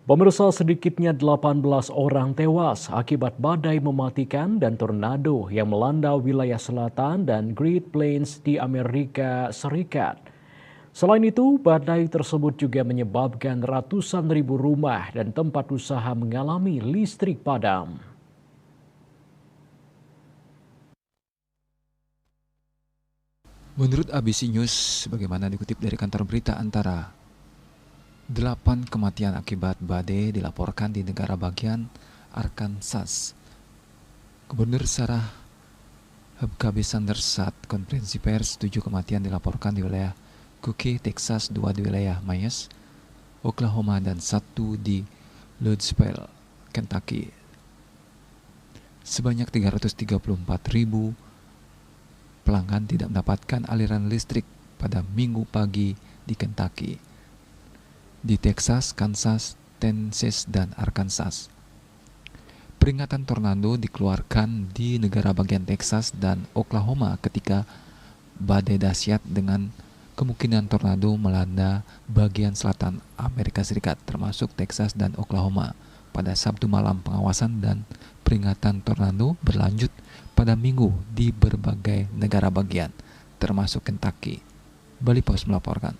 Pemirsa, sedikitnya 18 orang tewas akibat badai mematikan dan tornado yang melanda wilayah selatan dan Great Plains di Amerika Serikat. Selain itu, badai tersebut juga menyebabkan ratusan ribu rumah dan tempat usaha mengalami listrik padam. Menurut ABC News, sebagaimana dikutip dari kantor berita Antara, 8 kematian akibat badai dilaporkan di negara bagian Arkansas. Gubernur Sarah Huckabee Sanders saat konferensi pers 7 kematian dilaporkan di wilayah Cooke, Texas, 2 di wilayah Mayes, Oklahoma, dan 1 di Louisville, Kentucky. Sebanyak 334.000 pelanggan tidak mendapatkan aliran listrik pada Minggu pagi di Kentucky, di Texas, Kansas, Tennessee, dan Arkansas. Peringatan tornado dikeluarkan di negara bagian Texas dan Oklahoma ketika badai dahsyat dengan kemungkinan tornado melanda bagian selatan Amerika Serikat, termasuk Texas dan Oklahoma. Pada Sabtu malam, pengawasan dan peringatan tornado berlanjut pada Minggu di berbagai negara bagian, termasuk Kentucky. Bali Post melaporkan.